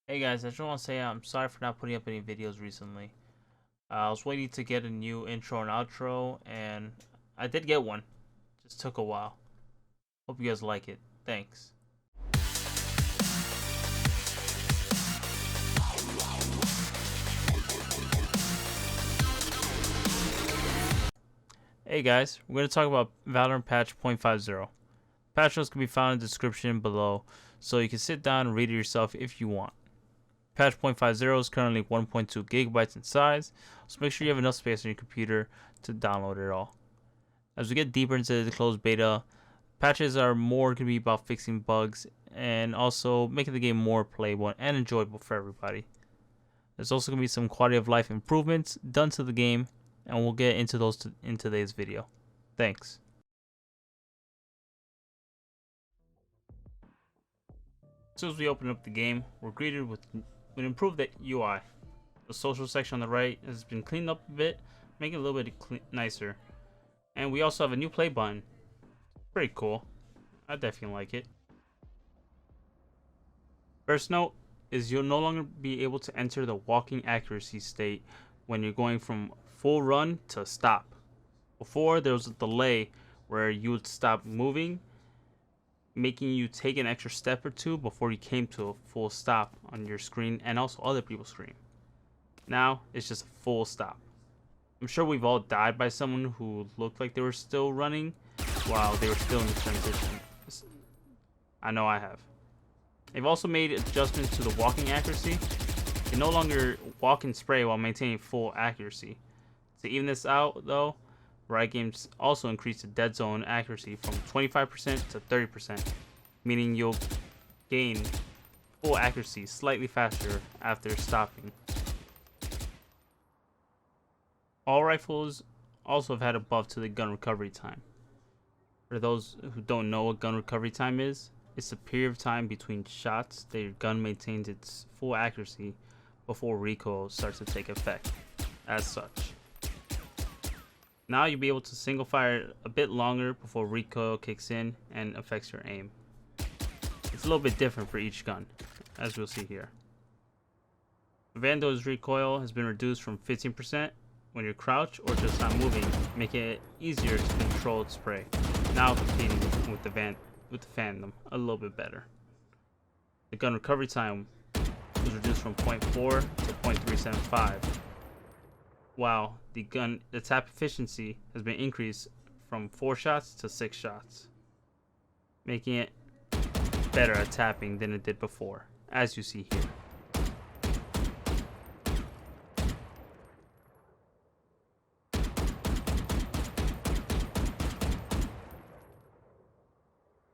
Hey guys, I just want to say I'm sorry for not putting up any videos recently. I was waiting to get a new intro and outro, and I did get one. Just took a while. Hope you guys like it. Thanks. Hey guys, we're going to talk about Valorant patch 0.50. Patch notes can be found in the description below, so you can sit down and read it yourself if you want. Patch 0.50 is currently 1.2 gigabytes in size, so make sure you have enough space on your computer to download it all. As we get deeper into the closed beta, patches are more going to be about fixing bugs and also making the game more playable and enjoyable for everybody. There's also going to be some quality of life improvements done to the game, and we'll get into those in today's video. Thanks. As soon as we open up the game, we're greeted with an improved UI. The social section on the right has been cleaned up a bit, making it a little bit nicer. And we also have a new play button. Pretty cool. I definitely like it. First note is you'll no longer be able to enter the walking accuracy state when you're going from full run to stop. Before, there was a delay where you would stop moving, making you take an extra step or two before you came to a full stop on your screen and also other people's screen. Now, it's just a full stop. I'm sure we've all died by someone who looked like they were still running while they were still in the transition. I know I have. They've also made adjustments to the walking accuracy. You can no longer walk and spray while maintaining full accuracy. To even this out, though, Riot Games also increased the dead zone accuracy from 25% to 30%, meaning you'll gain full accuracy slightly faster after stopping. All rifles also have had a buff to the gun recovery time. For those who don't know what gun recovery time is, it's the period of time between shots that your gun maintains its full accuracy before recoil starts to take effect, as such. Now you'll be able to single fire a bit longer before recoil kicks in and affects your aim. It's a little bit different for each gun, as we'll see here. Vando's recoil has been reduced from 15% when you're crouched or just not moving, making it easier to control its spray. Now competing with the Phantom a little bit better. The gun recovery time was reduced from 0.4 to 0.375. While the tap efficiency has been increased from 4 shots to 6 shots, making it better at tapping than it did before, as you see here.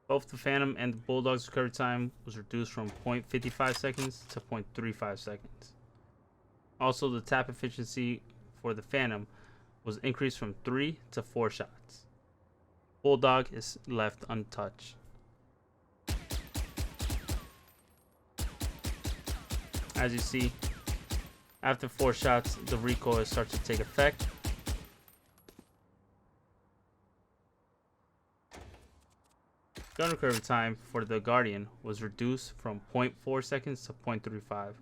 Both the Phantom and the Bulldog's recovery time was reduced from 0.55 seconds to 0.35 seconds. Also, the tap efficiency for the Phantom was increased from 3 to 4 shots. Bulldog is left untouched. As you see, after 4 shots, the recoil starts to take effect. Gun recovery time for the Guardian was reduced from 0.4 seconds to 0.35,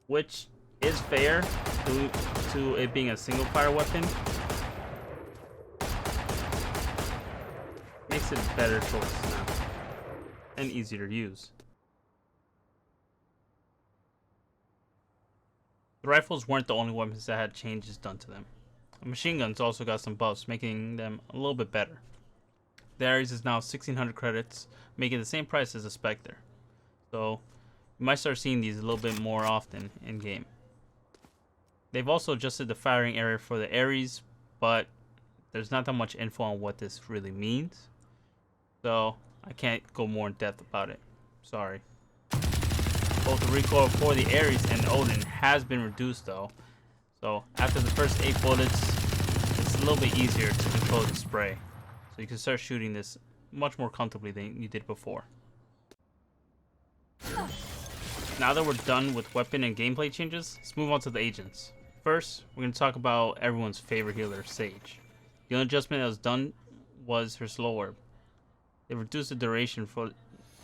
which is fair due to it being a single fire weapon. Makes it a better choice now and easier to use. The rifles weren't the only weapons that had changes done to them. The machine guns also got some buffs, making them a little bit better. The Ares is now 1600 credits, making the same price as a Spectre. So you might start seeing these a little bit more often in game. They've also adjusted the firing area for the Ares, but there's not that much info on what this really means. So I can't go more in depth about it. Sorry. Both the recoil for the Ares and Odin has been reduced though. So after the first 8 bullets, it's a little bit easier to control the spray. So you can start shooting this much more comfortably than you did before. Now that we're done with weapon and gameplay changes, let's move on to the agents. First, we're going to talk about everyone's favorite healer, Sage. The only adjustment that was done was her slow orb. They reduced the duration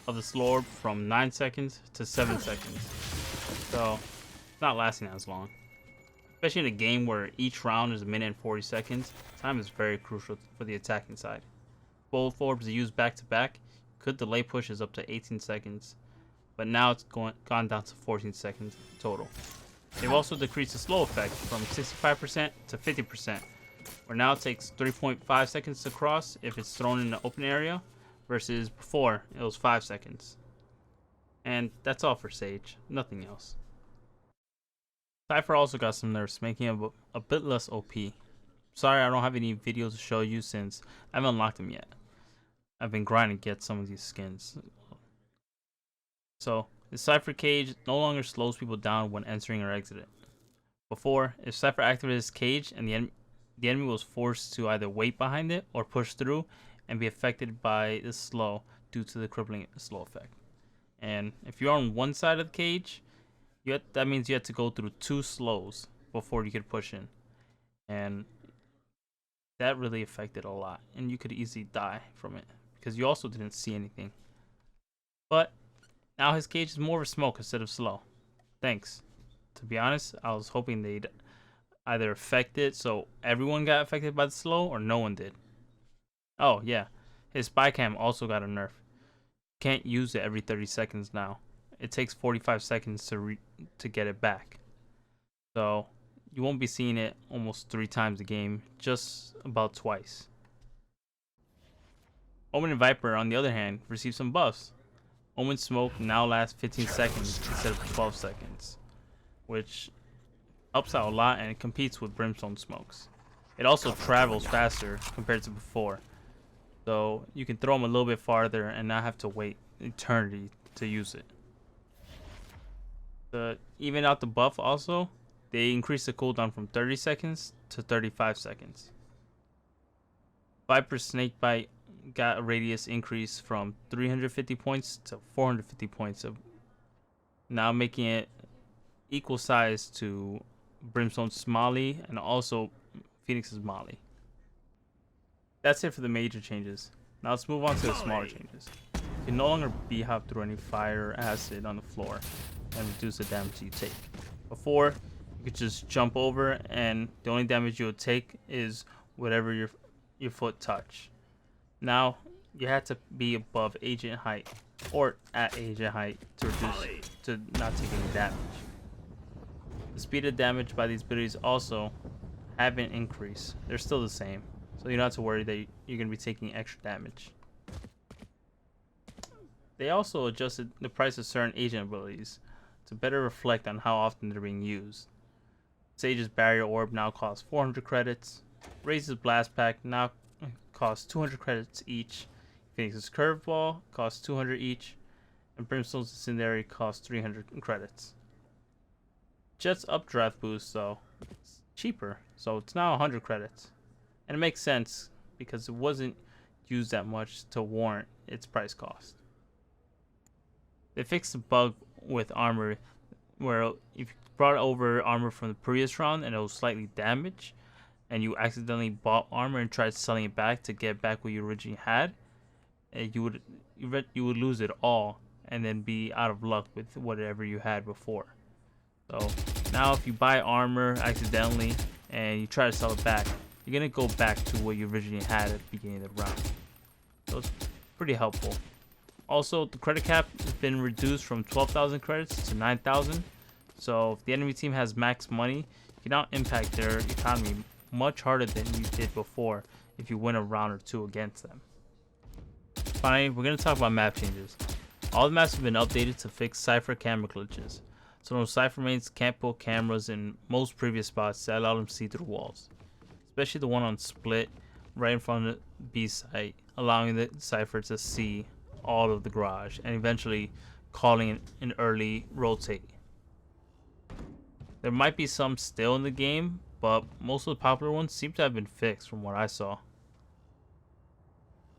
of the slow orb from 9 seconds to 7 seconds. so it's not lasting as long. Especially in a game where each round is a minute and 40 seconds, time is very crucial for the attacking side. Both orbs are used back to back, could delay pushes up to 18 seconds, but now it's gone down to 14 seconds total. They've also decreased the slow effect from 65% to 50%, where now it takes 3.5 seconds to cross if it's thrown in an open area, versus before it was 5 seconds. And that's all for Sage, nothing else. Cypher also got some nerfs, making him a bit less OP. Sorry I don't have any videos to show you since I haven't unlocked them yet. I've been grinding to get some of these skins. So, the Cypher cage no longer slows people down when entering or exiting. Before, if Cypher activated his cage and the enemy was forced to either wait behind it or push through and be affected by the slow due to the crippling slow effect. And if you're on one side of the cage, that means you have to go through 2 slows before you could push in. And that really affected a lot. And you could easily die from it because you also didn't see anything. But now his cage is more of a smoke instead of slow. Thanks. To be honest, I was hoping they'd either affect it so everyone got affected by the slow or no one did. Oh yeah, his spy cam also got a nerf. Can't use it every 30 seconds now. It takes 45 seconds to get it back. So you won't be seeing it almost 3 times a game, just about twice. Omen and Viper, on the other hand, received some buffs. Omen Smoke now lasts 15 seconds instead of 12 seconds, which helps out a lot and it competes with Brimstone Smokes. It also travels faster compared to before, so you can throw them a little bit farther and not have to wait eternity to use it. To even out the buff also, they increased the cooldown from 30 seconds to 35 seconds. Viper's Snakebite got a radius increase from 350 points to 450 points, now making it equal size to Brimstone's Molly and also Phoenix's Molly. That's it for the major changes. Now let's move on to the smaller changes. You can no longer b-hop through any fire or acid on the floor and reduce the damage you take. Before, you could just jump over and the only damage you would take is whatever your foot touch. Now, you had to be above agent height or at agent height to not take any damage. The speed of damage by these abilities also haven't increased. They're still the same, so you don't have to worry that you're going to be taking extra damage. They also adjusted the price of certain agent abilities to better reflect on how often they're being used. Sage's Barrier Orb now costs 400 credits. Raze's Blast Pack now costs 200 credits each. Phoenix's Curveball costs 200 each. And Brimstone's Incendiary costs 300 credits. Jet's Updraft Boost, though, it's cheaper, so it's now 100 credits. And it makes sense because it wasn't used that much to warrant its price cost. They fixed the bug with armor where if you brought over armor from the previous round and it was slightly damaged and you accidentally bought armor and tried selling it back to get back what you originally had, you would lose it all and then be out of luck with whatever you had before. So now if you buy armor accidentally and you try to sell it back, you're gonna go back to what you originally had at the beginning of the round. So it's pretty helpful. Also, the credit cap has been reduced from 12,000 credits to 9,000. So if the enemy team has max money, you can now impact their economy much harder than you did before if you win a round or two against them. Finally, we're going to talk about map changes. All the maps have been updated to fix Cypher camera glitches. So those Cypher mains can't put cameras in most previous spots that allow them to see through walls. Especially the one on Split right in front of the B site, allowing the Cypher to see all of the garage and eventually calling an early rotate. There might be some still in the game, but most of the popular ones seem to have been fixed from what I saw.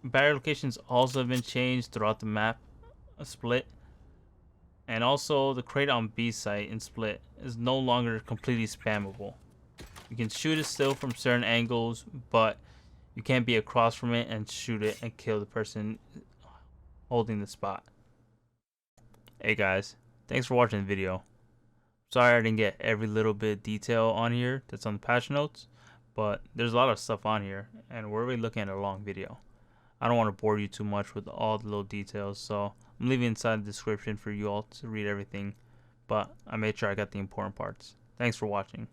Barrier locations also have been changed throughout the map, Split. And also the crate on B site in Split is no longer completely spammable. You can shoot it still from certain angles, but you can't be across from it and shoot it and kill the person holding the spot. Hey guys, thanks for watching the video. Sorry I didn't get every little bit of detail on here that's on the patch notes, but there's a lot of stuff on here, and we're really looking at a long video. I don't want to bore you too much with all the little details, so I'm leaving inside the description for you all to read everything, but I made sure I got the important parts. Thanks for watching.